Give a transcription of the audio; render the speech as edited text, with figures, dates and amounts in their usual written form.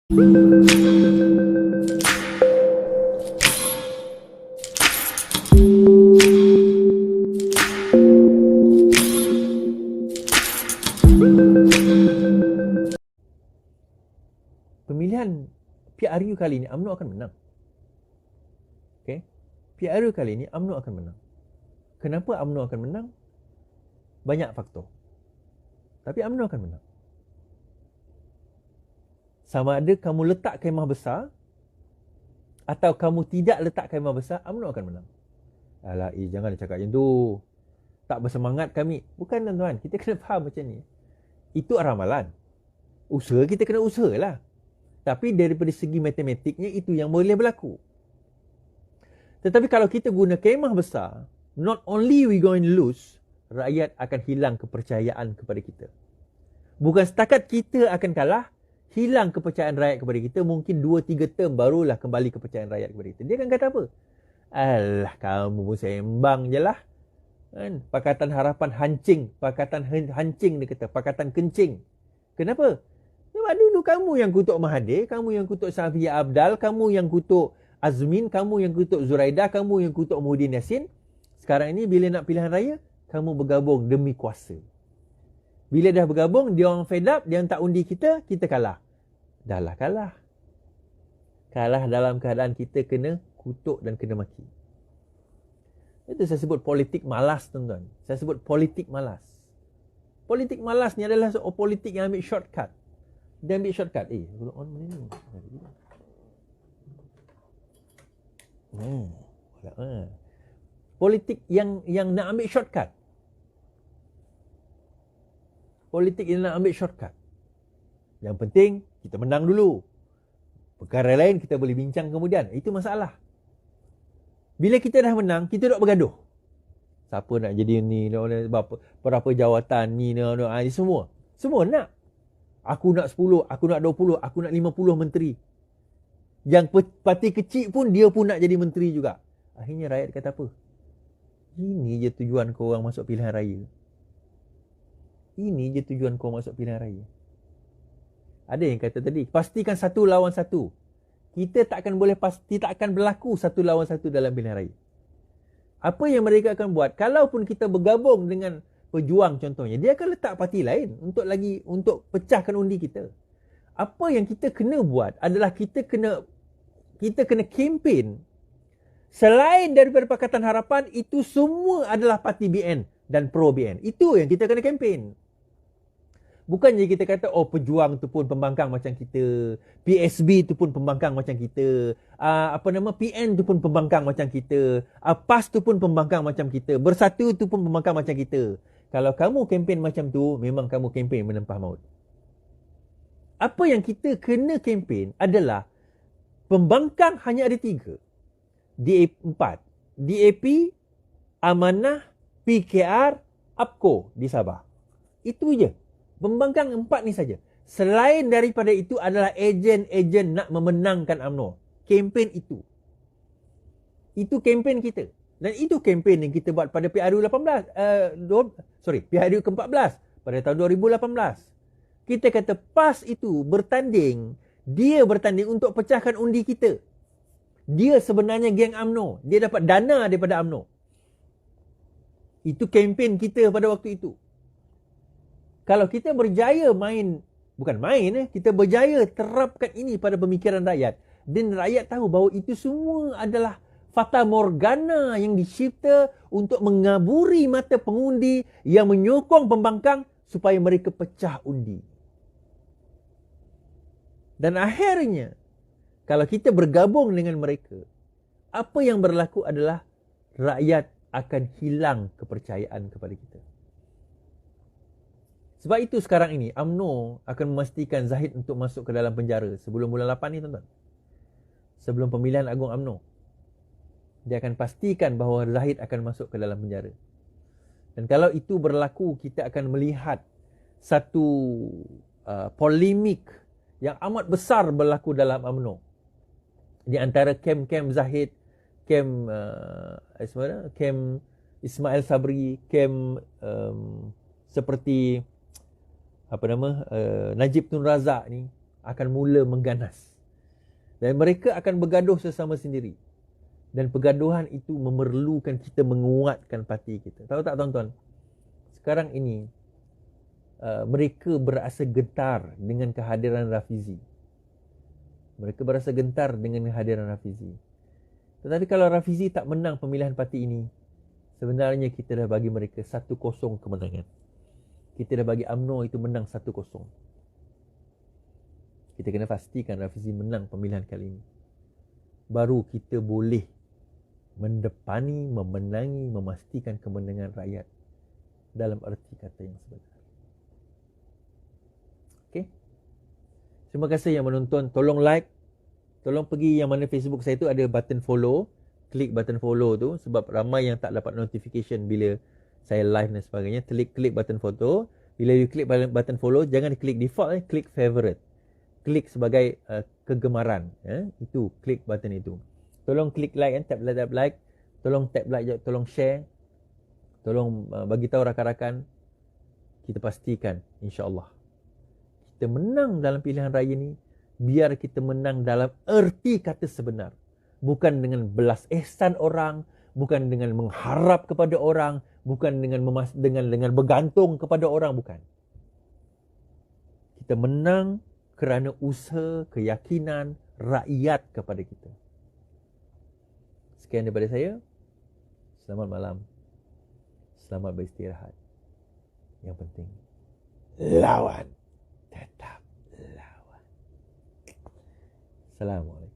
Pemilihan PRU kali ini UMNO akan menang. Okay? PRU kali ini UMNO akan menang. Kenapa UMNO akan menang? Banyak faktor. Tapi UMNO akan menang. Sama ada kamu letak kemah besar atau kamu tidak letak kemah besar, UMNO akan menang. Alah, jangan cakap macam tu. Tak bersemangat kami. Bukan tuan-tuan, kita kena faham macam ni. Itu ramalan. Usaha kita kena usaha lah. Tapi daripada segi matematiknya, itu yang boleh berlaku. Tetapi kalau kita guna kemah besar, not only we going to lose, rakyat akan hilang kepercayaan kepada kita. Bukan setakat kita akan kalah, hilang kepercayaan rakyat kepada kita, mungkin 2-3 term barulah kembali kepercayaan rakyat kepada kita. Dia akan kata apa? Alah, kamu pun sembang je lah. Kan? Pakatan Harapan hancing. Pakatan hancing dia kata. Pakatan kencing. Kenapa? Sebab dulu kamu yang kutuk Mahathir, kamu yang kutuk Safiyah Abdal, kamu yang kutuk Azmin, kamu yang kutuk Zuraidah, kamu yang kutuk Muhyiddin Yassin. Sekarang ini bila nak pilihan raya, kamu bergabung demi kuasa. Bila dah bergabung, dia orang fed up, dia orang tak undi kita, kita kalah. Dah lah kalah. Kalah dalam keadaan kita kena kutuk dan kena maki. Itu saya sebut politik malas, tuan-tuan. Saya sebut politik malas. Politik malas ni adalah politik yang ambil shortcut. Dia ambil shortcut. Belum on mana ni? Politik yang nak ambil shortcut. Politik yang nak ambil shortcut. Yang penting, kita menang dulu. Perkara lain kita boleh bincang kemudian. Itu masalah. Bila kita dah menang, kita duk bergaduh. Siapa nak jadi ni, berapa jawatan ni, semua. Semua nak. Aku nak 10, aku nak 20, aku nak 50 menteri. Yang parti kecil pun, dia pun nak jadi menteri juga. Akhirnya rakyat kata apa? Ini je tujuan kau orang masuk pilihan raya. Ini je tujuan kau masuk pilihan raya. Ada yang kata tadi, pastikan 1 lawan 1. Kita tak akan berlaku 1 lawan 1 dalam pilihan raya. Apa yang mereka akan buat, kalaupun kita bergabung dengan Pejuang contohnya, dia akan letak parti lain untuk pecahkan undi kita. Apa yang kita kena buat adalah kita kena kempen. Selain daripada Pakatan Harapan, itu semua adalah parti BN dan pro BN. Itu yang kita kena kempen. Bukannya kita kata, Pejuang tu pun pembangkang macam kita, PSB tu pun pembangkang macam kita, PN tu pun pembangkang macam kita, PAS tu pun pembangkang macam kita, Bersatu tu pun pembangkang macam kita. Kalau kamu kempen macam tu, memang kamu kempen menempah maut. Apa yang kita kena kempen adalah pembangkang hanya ada 3. DA4. DAP, Amanah, PKR, APKO di Sabah. Itu je. Pembangkang 4 ni saja. Selain daripada itu adalah ejen-ejen nak memenangkan UMNO. Kempen itu. Itu kempen kita. Dan itu kempen yang kita buat pada PRU PRU ke-14 pada tahun 2018. Kita kata PAS itu bertanding. Dia bertanding untuk pecahkan undi kita. Dia sebenarnya geng UMNO. Dia dapat dana daripada UMNO. Itu kempen kita pada waktu itu. Kalau kita berjaya kita berjaya terapkan ini pada pemikiran rakyat. Dan rakyat tahu bahawa itu semua adalah fata morgana yang dicipta untuk mengaburi mata pengundi yang menyokong pembangkang supaya mereka pecah undi. Dan akhirnya, kalau kita bergabung dengan mereka, apa yang berlaku adalah rakyat akan hilang kepercayaan kepada kita. Sebab itu sekarang ini, UMNO akan memastikan Zahid untuk masuk ke dalam penjara sebelum bulan 8 ni, tuan-tuan. Sebelum pemilihan agung UMNO. Dia akan pastikan bahawa Zahid akan masuk ke dalam penjara. Dan kalau itu berlaku, kita akan melihat satu polemik yang amat besar berlaku dalam UMNO. Di antara kem Zahid, kem Ismail Sabri, kem seperti Najib Tun Razak ni, akan mula mengganas. Dan mereka akan bergaduh sesama sendiri. Dan pergaduhan itu memerlukan kita menguatkan parti kita. Tahu tak tuan-tuan? Sekarang ini, mereka berasa gentar dengan kehadiran Rafizi. Mereka berasa gentar dengan kehadiran Rafizi. Tetapi kalau Rafizi tak menang pemilihan parti ini, sebenarnya kita dah bagi mereka 1-0 kemenangan. Kita dah bagi UMNO itu menang 1-0. Kita kena pastikan Rafizi menang pemilihan kali ini. Baru kita boleh mendepani, memenangi, memastikan kemenangan rakyat dalam erti kata yang sebenar. Okey. Terima kasih yang menonton. Tolong like. Tolong pergi yang mana Facebook saya tu ada button follow. Klik button follow tu sebab ramai yang tak dapat notification bila saya live dan sebagainya. Klik button follow. Bila you klik button follow, jangan klik default, klik favorite. Klik sebagai kegemaran. Itu, klik button itu. Tolong klik like, tap like. Tolong tap like, tolong share. Tolong bagi tahu rakan-rakan. Kita pastikan, insya-Allah kita menang dalam pilihan raya ni. Biar kita menang dalam erti kata sebenar. Bukan dengan belas ihsan orang, bukan dengan mengharap kepada orang, bukan dengan bergantung kepada orang, bukan. Kita menang kerana usaha, keyakinan rakyat kepada kita. Sekian daripada saya. Selamat malam. Selamat beristirahat. Yang penting, lawan. Tetap lawan. Assalamualaikum.